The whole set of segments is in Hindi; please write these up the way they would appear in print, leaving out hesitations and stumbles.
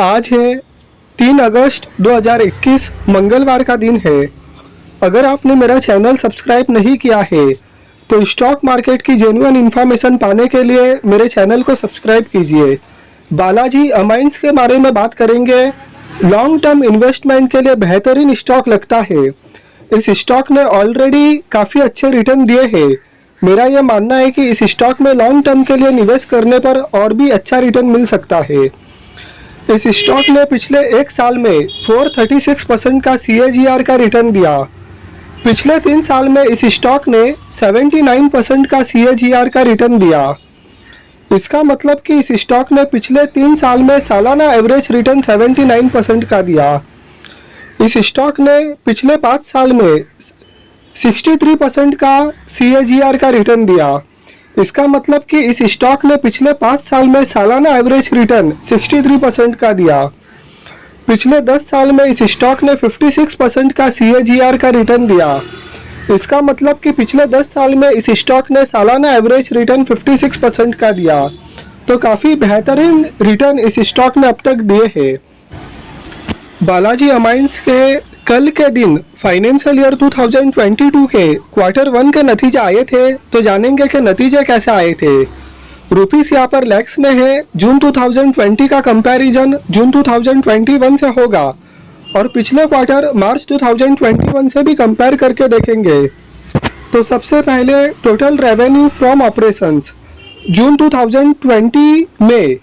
आज है 3 अगस्त 2021 मंगलवार का दिन है। अगर आपने मेरा चैनल सब्सक्राइब नहीं किया है तो स्टॉक मार्केट की जेन्युइन इन्फॉर्मेशन पाने के लिए मेरे चैनल को सब्सक्राइब कीजिए। बालाजी अमाइंस के बारे में बात करेंगे। लॉन्ग टर्म इन्वेस्टमेंट के लिए बेहतरीन स्टॉक लगता है। इस स्टॉक ने ऑलरेडी काफ़ी अच्छे रिटर्न दिए हैं। मेरा यह मानना है कि इस स्टॉक में लॉन्ग टर्म के लिए निवेश करने पर और भी अच्छा रिटर्न मिल सकता है। इस स्टॉक ने पिछले एक साल में 436% का CAGR का रिटर्न दिया। पिछले 3 साल में इस स्टॉक ने 79% का CAGR का रिटर्न दिया। इसका मतलब कि इस स्टॉक ने पिछले 3 साल में सालाना एवरेज रिटर्न 79% का दिया। इस स्टॉक ने पिछले 5 साल में 63% का CAGR का रिटर्न दिया। इसका मतलब कि इस स्टॉक ने पिछले 5 साल में सालाना एवरेज रिटर्न 63% का दिया। पिछले 10 साल में इस स्टॉक ने 56% का CAGR का रिटर्न दिया। इसका मतलब कि पिछले 10 साल में इस स्टॉक ने सालाना एवरेज रिटर्न 56% का दिया। तो काफ़ी बेहतरीन रिटर्न इस स्टॉक ने अब तक दिए हैं। बालाजी अमाइंस के कल के दिन फाइनेंशियल ईयर 2022 के Q1 के नतीजे आए थे, तो जानेंगे कि नतीजे कैसे आए थे। रुपीस यहाँ पर लैक्स में है। जून 2020 का कंपैरिजन जून 2021 से होगा और पिछले क्वार्टर मार्च 2021 से भी कंपेयर करके देखेंगे। तो सबसे पहले टोटल रेवेन्यू फ्रॉम ऑपरेशंस जून 2020 में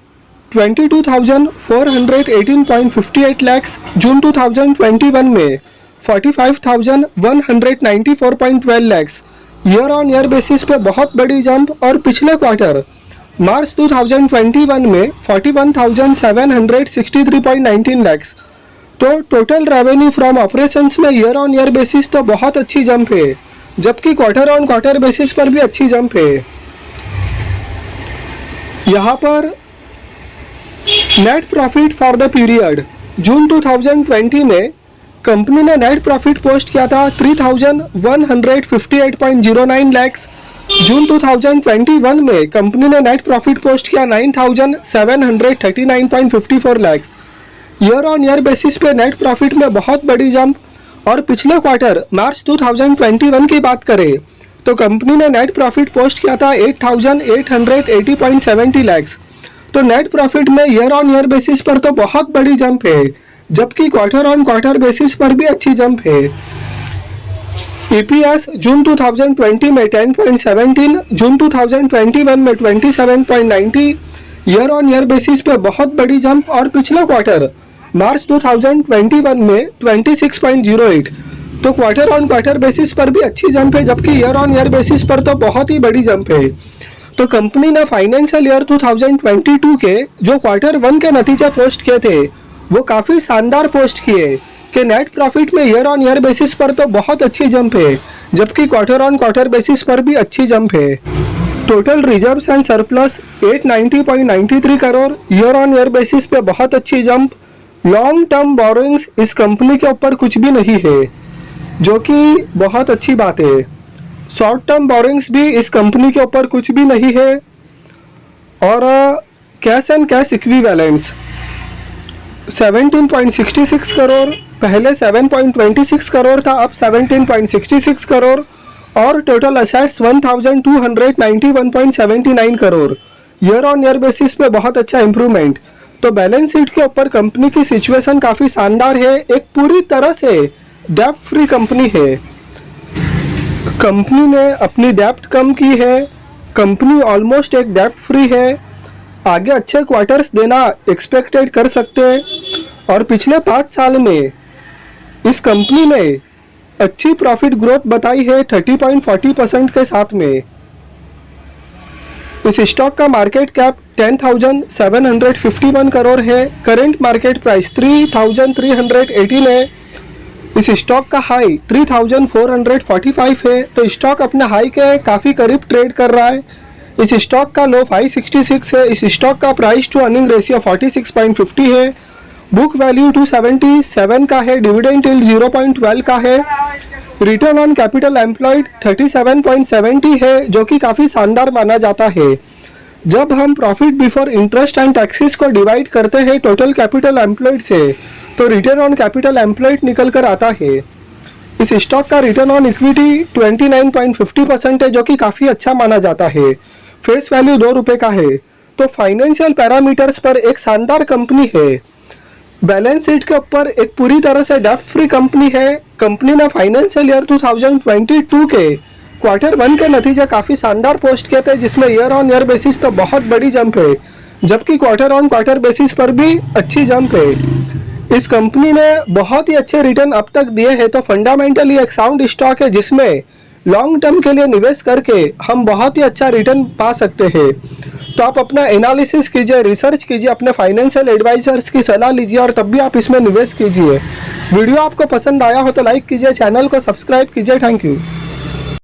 22,418.58 लैक्स, जून 2021 में 45,194.12 lakhs. Year on year basis पे बहुत बड़ी जंप। और पिछले क्वार्टर मार्च 2021 में 41,763.19 लैक्स। तो टोटल रेवेन्यू फ्रॉम ऑपरेशंस में ईयर ऑन ईयर बेसिस तो बहुत अच्छी जंप है, जबकि क्वार्टर ऑन क्वार्टर बेसिस पर भी अच्छी जंप है। यहाँ पर net profit for the period June 2020 में कंपनी ने नेट प्रॉफिट पोस्ट किया था 3,158.09 लैक्स। जून 2021 में कंपनी ने नेट प्रॉफिट पोस्ट किया 9,739.54 lakhs. Year on year basis पे नेट प्रॉफिट में बहुत बड़ी जंप। और पिछले क्वार्टर मार्च 2021 की बात करें तो कंपनी ने नेट प्रॉफिट पोस्ट किया था 8,880.70 लैक्स। तो नेट प्रॉफिट में ईयर ऑन ईयर बेसिस पर तो बहुत बड़ी जंप है, जबकि क्वार्टर ऑन क्वार्टर बेसिस पर भी अच्छी जंप है। EPS जून 2020 में 10.17, जून 2021 में 27.90। ईयर ऑन ईयर बेसिस पे बहुत बड़ी जंप। और पिछले क्वार्टर मार्च 2021 में 26.08। तो क्वार्टर ऑन क्वार्टर बेसिस पर भी अच्छी जंप है, जबकि ईयर ऑन ईयर बेसिस पर तो बहुत ही बड़ी जंप है। तो कंपनी ने फाइनेंशियल ईयर 2022 के जो Q1 के नतीजे पोस्ट किए थे वो काफ़ी शानदार पोस्ट किए कि नेट प्रॉफिट में ईयर ऑन ईयर बेसिस पर तो बहुत अच्छी जंप है, जबकि क्वार्टर ऑन क्वार्टर बेसिस पर भी अच्छी जंप है। Total reserves and surplus 890.93 crore, year on year basis पे बहुत अच्छी जंप। लॉन्ग टर्म बोरोइंग्स इस कंपनी के ऊपर कुछ भी नहीं है, जो कि बहुत अच्छी बात है। शॉर्ट टर्म बोरिंग्स भी इस कंपनी के ऊपर कुछ भी नहीं है। और cash and cash equivalents 17.66 crore, पहले 7.26 करोड़ था, अब 17.66 करोड़। और total assets 1,291.79 crore. Year on year basis पे बहुत अच्छा इंप्रूवमेंट। तो बैलेंस शीट के ऊपर कंपनी की सिचुएशन काफ़ी शानदार है। एक पूरी तरह से डेब्ट फ्री कंपनी है। कंपनी ने अपनी डेब्ट कम की है। कंपनी ऑलमोस्ट एक डेब्ट फ्री है। आगे अच्छे क्वार्टर्स देना एक्सपेक्टेड कर सकते हैं। और पिछले 5 साल में इस कंपनी ने अच्छी प्रॉफिट ग्रोथ बताई है 30.40% के साथ में। इस स्टॉक का मार्केट कैप 10,751 करोड़ है। करेंट मार्केट प्राइस 3,318 है। इस स्टॉक का हाई 3,445 है। तो स्टॉक अपने हाई के काफ़ी करीब ट्रेड कर रहा है। इस स्टॉक का लो 566 है। इस स्टॉक का प्राइस टू अर्निंग रेशियो 46.50 है। बुक वैल्यू 277 का है। डिविडेंड यील्ड 0.12 का है। रिटर्न ऑन कैपिटल एम्प्लॉयड 37.70 है, जो कि काफ़ी शानदार माना जाता है। जब हम profit before interest and taxes को डिवाइड करते हैं टोटल कैपिटल एम्प्लॉयड से तो रिटर्न ऑन कैपिटल एम्प्लॉयड निकल कर आता है। इस स्टॉक का रिटर्न ऑन इक्विटी 29.50% है, जो कि काफ़ी अच्छा माना जाता है। फेस वैल्यू 2 रुपये का है, तो फाइनेंशियल पैरामीटर्स पर एक शानदार कंपनी है। बैलेंस शीट के ऊपर एक पूरी तरह से डेब्ट फ्री कंपनी है। कंपनी ने फाइनेंशियल ईयर 2022 के Q1 के नतीजे काफ़ी शानदार पोस्ट किए थे, जिसमें ईयर ऑन ईयर बेसिस तो बहुत बड़ी जंप है, जबकि क्वार्टर ऑन क्वार्टर बेसिस पर भी अच्छी जंप है। इस कंपनी ने बहुत ही अच्छे रिटर्न अब तक दिए हैं, तो फंडामेंटली एक साउंड स्टॉक है जिसमें लॉन्ग टर्म के लिए निवेश करके हम बहुत ही अच्छा रिटर्न पा सकते हैं। तो आप अपना एनालिसिस कीजिए, रिसर्च कीजिए, अपने फाइनेंशियल एडवाइजर्स की सलाह लीजिए और तब भी आप इसमें निवेश कीजिए। वीडियो आपको पसंद आया हो तो लाइक कीजिए, चैनल को सब्सक्राइब कीजिए। Thank you.